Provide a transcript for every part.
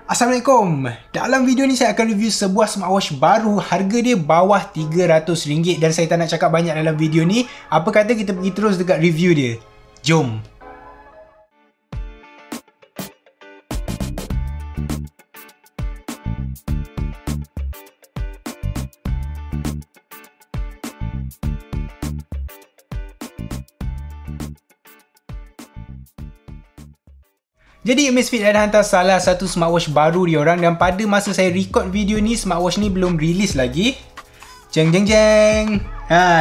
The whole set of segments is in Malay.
Assalamualaikum. Dalam video ni saya akan review sebuah smartwatch baru. Harga dia bawah RM300 dan saya tak nak cakap banyak dalam video ni. Apa kata kita pergi terus dekat review dia. Jom. Jadi Amazfit ada hantar salah satu smartwatch baru diorang dan pada masa saya record video ni, smartwatch ni belum release lagi. Jeng jeng jeng.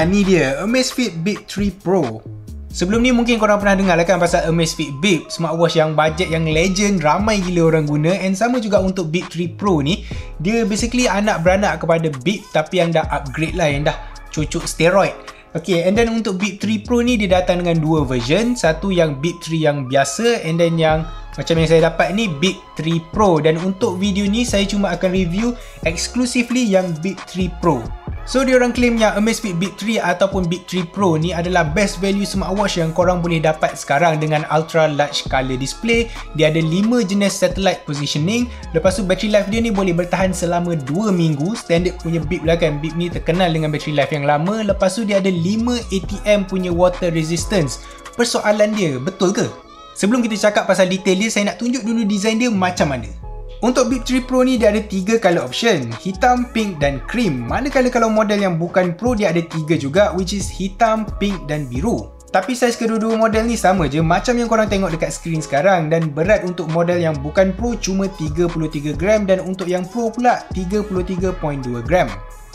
Ni dia Amazfit Bip 3 Pro. Sebelum ni mungkin korang pernah dengar lah kan pasal Amazfit Bip, smartwatch yang bajet yang legend, ramai gila orang guna. And sama juga untuk Bip 3 Pro ni, dia basically anak beranak kepada Bip tapi yang dah upgrade lah, yang dah cucuk steroid. Okay, and then untuk Bip 3 Pro ni dia datang dengan dua version. Satu yang Bip 3 yang biasa, and then yang macam yang saya dapat ni Bip 3 Pro. Dan untuk video ni saya cuma akan review exclusively yang Bip 3 Pro. So diorang claim yang Amazfit Bip 3 ataupun Bip 3 Pro ni adalah best value smartwatch yang korang boleh dapat sekarang dengan ultra large color display. Dia ada 5 jenis satellite positioning. Lepas tu battery life dia ni boleh bertahan selama 2 minggu. Standard punya Bip lah kan. Bip ni terkenal dengan battery life yang lama. Lepas tu dia ada 5 ATM punya water resistance. Persoalan dia, betul ke? Sebelum kita cakap pasal detail dia, saya nak tunjuk dulu design dia macam mana. Untuk Bip 3 Pro ni dia ada 3 color option, hitam, pink dan cream. Manakala kalau model yang bukan Pro dia ada 3 juga, which is hitam, pink dan biru. Tapi saiz kedua-dua model ni sama je macam yang korang tengok dekat skrin sekarang. Dan berat untuk model yang bukan Pro cuma 33 gram dan untuk yang Pro pula 33.2 gram.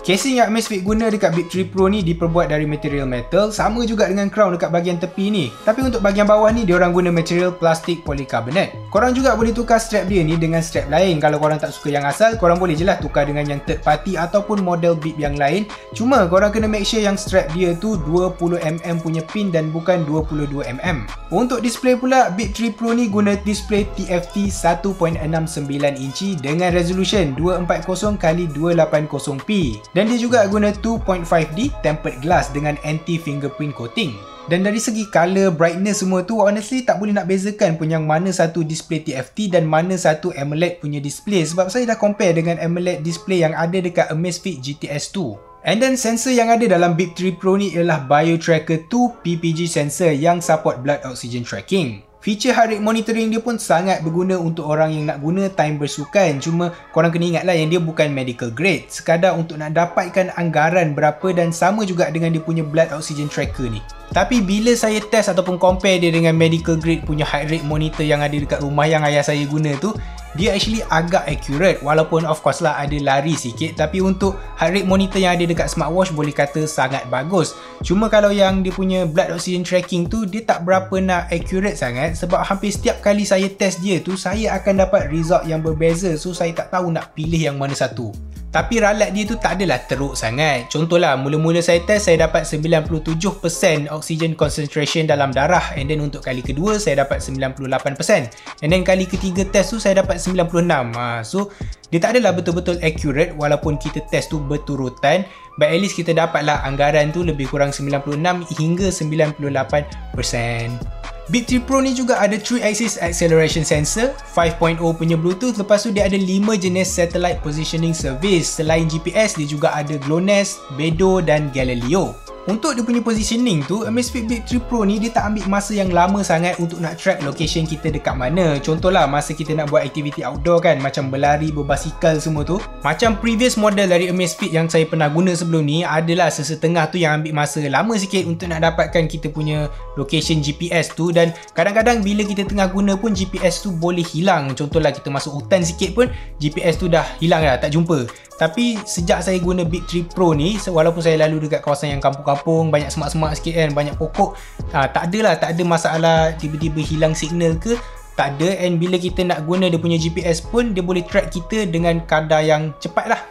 Casing yang Amazfit guna dekat Bip 3 Pro ni diperbuat dari material metal, sama juga dengan crown dekat bahagian tepi ni. Tapi untuk bahagian bawah ni diorang guna material plastik polikarbonat. Korang juga boleh tukar strap dia ni dengan strap lain. Kalau korang tak suka yang asal, korang boleh je lah tukar dengan yang third party ataupun model Bip yang lain. Cuma korang kena make sure yang strap dia tu 20mm punya pin dan bukan 22mm. Untuk display pula, Bip 3 Pro ni guna display TFT 1.69 inci dengan resolution 240x280p. Dan dia juga guna 2.5D tempered glass dengan anti-fingerprint coating. Dan dari segi color, brightness semua tu, honestly tak boleh nak bezakan pun yang mana satu display TFT dan mana satu AMOLED punya display. Sebab saya dah compare dengan AMOLED display yang ada dekat Amazfit GTS 2. And then sensor yang ada dalam Bip 3 Pro ni ialah BioTracker 2 PPG sensor yang support blood oxygen tracking. Feature heart rate monitoring dia pun sangat berguna untuk orang yang nak guna time bersukan. Cuma korang kena ingatlah yang dia bukan medical grade. Sekadar untuk nak dapatkan anggaran berapa dan sama juga dengan dia punya blood oxygen tracker ni. Tapi bila saya test ataupun compare dia dengan medical grade punya heart rate monitor yang ada dekat rumah yang ayah saya guna tu, dia actually agak accurate. Walaupun of course lah ada lari sikit, tapi untuk heart rate monitor yang ada dekat smartwatch boleh kata sangat bagus. Cuma kalau yang dia punya blood oxygen tracking tu, dia tak berapa nak accurate sangat. Sebab hampir setiap kali saya test dia tu, saya akan dapat result yang berbeza. So saya tak tahu nak pilih yang mana satu. Tapi ralat dia tu tak adalah teruk sangat. Contohlah, mula-mula saya test, saya dapat 97% oxygen concentration dalam darah. And then untuk kali kedua, saya dapat 98%. And then kali ketiga test tu, saya dapat 96%. So, dia tak adalah betul-betul accurate walaupun kita test tu berturutan. But at least kita dapatlah anggaran tu lebih kurang 96 hingga 98%. Bip 3 Pro ni juga ada 3-axis acceleration sensor, 5.0 punya Bluetooth. Lepas tu dia ada 5 jenis satellite positioning service. Selain GPS, dia juga ada GLONASS, Beidou dan Galileo. Untuk dia punya positioning tu, Amazfit Bip 3 Pro ni dia tak ambil masa yang lama sangat untuk nak track location kita dekat mana. Contohlah masa kita nak buat aktiviti outdoor kan, macam berlari, berbasikal semua tu. Macam previous model dari Amazfit yang saya pernah guna sebelum ni, adalah sesetengah tu yang ambil masa lama sikit untuk nak dapatkan kita punya location GPS tu. Dan kadang-kadang bila kita tengah guna pun GPS tu boleh hilang. Contohlah kita masuk hutan sikit pun GPS tu dah hilang dah, tak jumpa. Tapi sejak saya guna Bip 3 Pro ni, walaupun saya lalu dekat kawasan yang kampung-kampung, banyak semak-semak sikit kan, banyak pokok, tak ada masalah tiba-tiba hilang signal ke, tak ada. And bila kita nak guna dia punya GPS pun, dia boleh track kita dengan kadar yang cepat lah.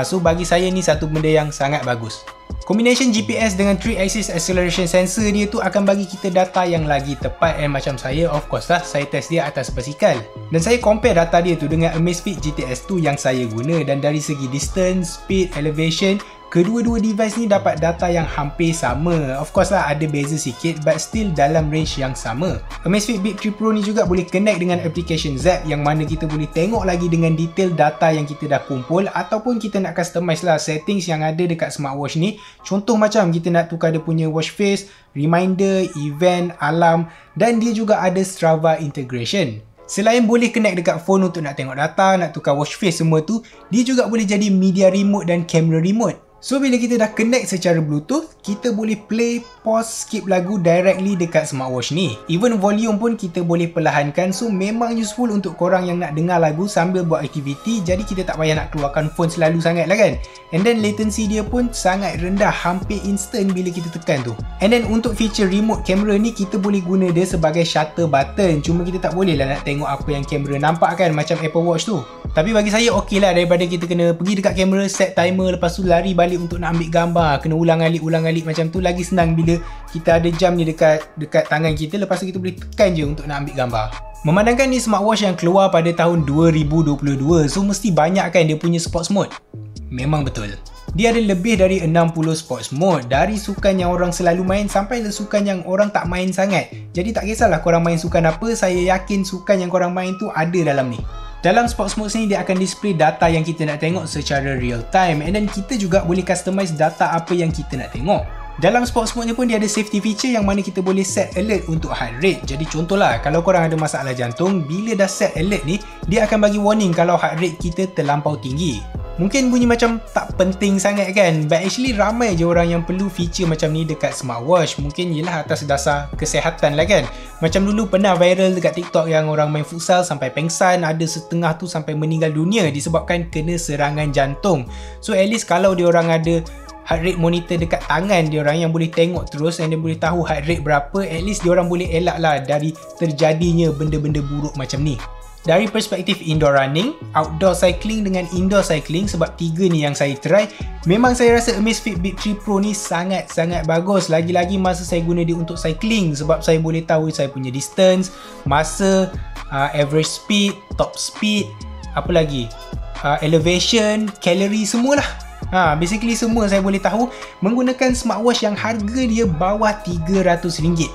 So bagi saya ni satu benda yang sangat bagus. Combination GPS dengan 3-axis acceleration sensor dia tu akan bagi kita data yang lagi tepat. And macam saya, of course lah, saya test dia atas basikal. Dan saya compare data dia tu dengan Amazfit GTS 2 yang saya guna. Dan dari segi distance, speed, elevation, Kedua-dua device ni dapat data yang hampir sama. Of course lah ada beza sikit but still dalam range yang sama. Amazfit Bip 3 Pro ni juga boleh connect dengan application Zap yang mana kita boleh tengok lagi dengan detail data yang kita dah kumpul ataupun kita nak customize lah settings yang ada dekat smartwatch ni. Contoh macam kita nak tukar dia punya watch face, reminder, event, alarm dan dia juga ada Strava integration. Selain boleh connect dekat phone untuk nak tengok data, nak tukar watch face semua tu, dia juga boleh jadi media remote dan camera remote. So bila kita dah connect secara Bluetooth, kita boleh play, pause, skip lagu directly dekat smartwatch ni. Even volume pun kita boleh perlahankan, so memang useful untuk korang yang nak dengar lagu sambil buat aktiviti, jadi kita tak payah nak keluarkan phone selalu sangat lah kan. And then latency dia pun sangat rendah, hampir instant bila kita tekan tu. And then untuk feature remote camera ni, kita boleh guna dia sebagai shutter button, cuma kita tak boleh lah nak tengok apa yang kamera nampak kan, macam Apple Watch tu. Tapi bagi saya okey lah daripada kita kena pergi dekat kamera, set timer, lepas tu lari balik untuk nak ambil gambar, kena ulang alik macam tu. Lagi senang bila kita ada jam ni dekat tangan kita, lepas tu kita boleh tekan je untuk nak ambil gambar. Memandangkan ni smartwatch yang keluar pada tahun 2022, so mesti banyak kan dia punya sports mode? Memang betul. Dia ada lebih dari 60 sports mode, dari sukan yang orang selalu main sampai ke sukan yang orang tak main sangat. Jadi tak kisahlah korang main sukan apa, saya yakin sukan yang korang main tu ada dalam ni. Dalam sports mode ni dia akan display data yang kita nak tengok secara real time, and then kita juga boleh customize data apa yang kita nak tengok. Dalam sports mode ni pun dia ada safety feature yang mana kita boleh set alert untuk heart rate. Jadi contohlah kalau korang ada masalah jantung, bila dah set alert ni, dia akan bagi warning kalau heart rate kita terlampau tinggi. Mungkin bunyi macam tak penting sangat kan, but actually ramai je orang yang perlu feature macam ni dekat smartwatch. Mungkin ialah atas dasar kesihatan lah kan. Macam dulu pernah viral dekat TikTok yang orang main futsal sampai pengsan, ada setengah tu sampai meninggal dunia disebabkan kena serangan jantung. So at least kalau dia orang ada heart rate monitor dekat tangan dia orang yang boleh tengok terus dan dia boleh tahu heart rate berapa, at least dia orang boleh elak lah dari terjadinya benda-benda buruk macam ni. Dari perspektif indoor running, outdoor cycling dengan indoor cycling, sebab tiga ni yang saya try, memang saya rasa Amazfit Bip 3 Pro ni sangat-sangat bagus. Lagi-lagi masa saya guna dia untuk cycling, sebab saya boleh tahu saya punya distance, masa, average speed, top speed, apa lagi, elevation, calorie, semualah. Basically semua saya boleh tahu menggunakan smartwatch yang harga dia bawah RM300.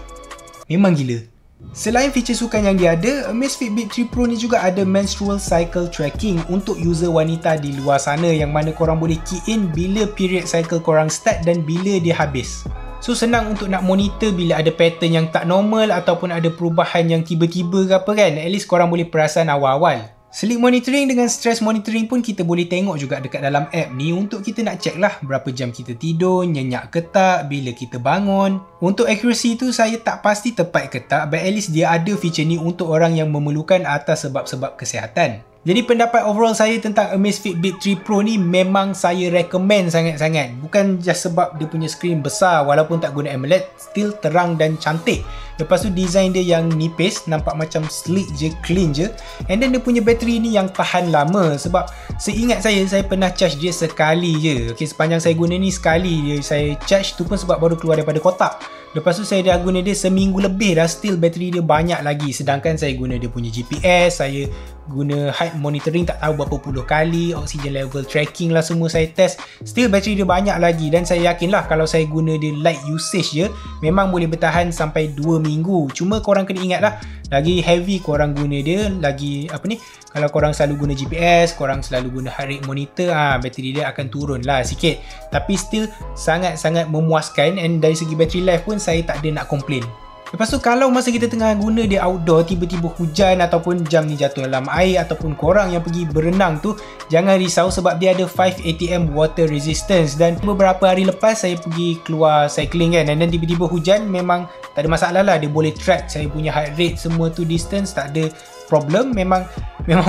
Memang gila. Selain feature sukan yang dia ada, Amazfit Bip 3 Pro ni juga ada menstrual cycle tracking untuk user wanita di luar sana, yang mana korang boleh key in bila period cycle korang start dan bila dia habis. So senang untuk nak monitor bila ada pattern yang tak normal ataupun ada perubahan yang tiba-tiba ke apa kan. At least korang boleh perasan awal-awal. Sleep monitoring dengan stress monitoring pun kita boleh tengok juga dekat dalam app ni untuk kita nak check lah berapa jam kita tidur, nyenyak ke tak, bila kita bangun. Untuk accuracy tu saya tak pasti tepat ke tak, but at least dia ada feature ni untuk orang yang memerlukan atas sebab-sebab kesihatan. Jadi pendapat overall saya tentang Amazfit Bip 3 Pro ni memang saya recommend sangat-sangat. Bukan just sebab dia punya screen besar, walaupun tak guna AMOLED, still terang dan cantik. Lepas tu design dia yang nipis, nampak macam sleek je, clean je. And then dia punya bateri ni yang tahan lama, sebab seingat saya pernah charge dia sekali je. Okay, sepanjang saya guna ni sekali je saya charge, tu pun sebab baru keluar daripada kotak. Lepas tu saya dah guna dia seminggu lebih dah, still bateri dia banyak lagi. Sedangkan saya guna dia punya GPS, saya guna heart monitoring tak tahu berapa puluh kali, oxygen level tracking lah semua saya test, still bateri dia banyak lagi. Dan saya yakin lah kalau saya guna dia light usage je, memang boleh bertahan sampai 2 minggu. Cuma korang kena ingat lah, lagi heavy korang guna dia, lagi apa ni, kalau korang selalu guna GPS, korang selalu guna heart rate monitor, bateri dia akan turun lah sikit. Tapi still sangat-sangat memuaskan, and dari segi battery life pun saya tak ada nak komplain. Lepas tu kalau masa kita tengah guna dia outdoor, tiba-tiba hujan ataupun jam ni jatuh dalam air, ataupun korang yang pergi berenang tu, jangan risau sebab dia ada 5 ATM water resistance. Dan beberapa hari lepas saya pergi keluar cycling kan, dan tiba-tiba hujan, memang tak ada masalah lah, dia boleh track saya punya heart rate semua tu, distance, tak ada problem. Memang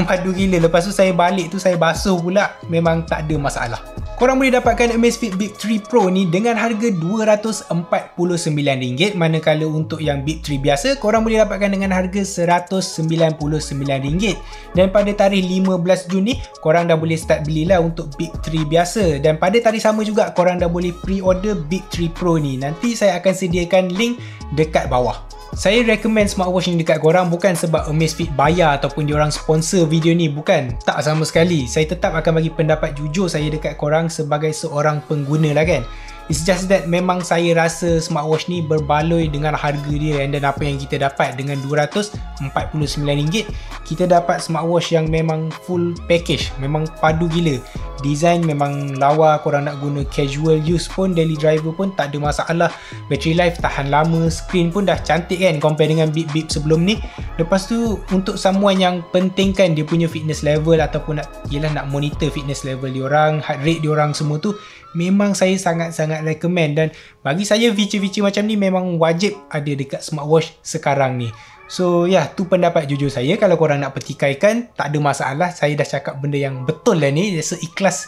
padu gila. Lepas tu saya balik tu saya basuh pula, memang tak ada masalah. Korang boleh dapatkan Amazfit Bip 3 Pro ni dengan harga RM249, manakala untuk yang Bip 3 biasa korang boleh dapatkan dengan harga RM199. Dan pada tarikh 15 Jun ni korang dah boleh start belilah untuk Bip 3 biasa, dan pada tarikh sama juga korang dah boleh pre-order Bip 3 Pro ni. Nanti saya akan sediakan link dekat bawah. Saya recommend smartwatch ni dekat korang bukan sebab Amazfit bayar ataupun diorang sponsor video ni, bukan. Tak sama sekali. Saya tetap akan bagi pendapat jujur saya dekat korang sebagai seorang pengguna lah kan. It's just that memang saya rasa smartwatch ni berbaloi dengan harga dia, and then apa yang kita dapat dengan RM249, kita dapat smartwatch yang memang full package, memang padu gila. Design memang lawa, korang nak guna casual use pun, daily driver pun tak ada masalah. Battery life tahan lama, screen pun dah cantik kan compare dengan Beep sebelum ni. Lepas tu untuk someone yang pentingkan dia punya fitness level ataupun nak monitor fitness level diorang, heart rate diorang semua tu, memang saya sangat-sangat recommend. Dan bagi saya feature-feature macam ni memang wajib ada dekat smartwatch sekarang ni. So tu pendapat jujur saya. Kalau korang nak pertikaikan, tak ada masalah. Saya dah cakap benda yang betul lah ni, seikhlas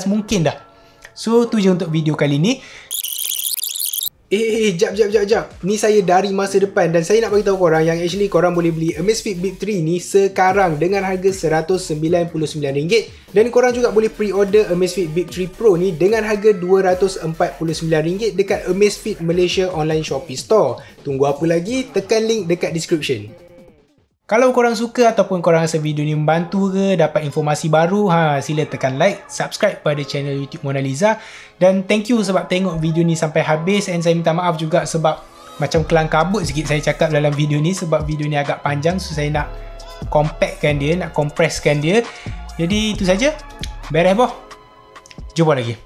mungkin dah. So tu je untuk video kali ni. Jap. Ni saya dari masa depan dan saya nak bagi tahu korang yang actually korang boleh beli Amazfit Bip 3 ni sekarang dengan harga RM199 dan korang juga boleh pre-order Amazfit Bip 3 Pro ni dengan harga RM249 dekat Amazfit Malaysia Online Shopee Store. Tunggu apa lagi? Tekan link dekat description. Kalau korang suka ataupun korang rasa video ni membantu ke, dapat informasi baru, sila tekan like, subscribe pada channel YouTube Mona Lisa. Dan thank you sebab tengok video ni sampai habis. And saya minta maaf juga sebab macam kelang kabut sikit saya cakap dalam video ni sebab video ni agak panjang, so saya nak compactkan dia, nak compresskan dia. Jadi itu saja. Beres boh. Jumpa lagi.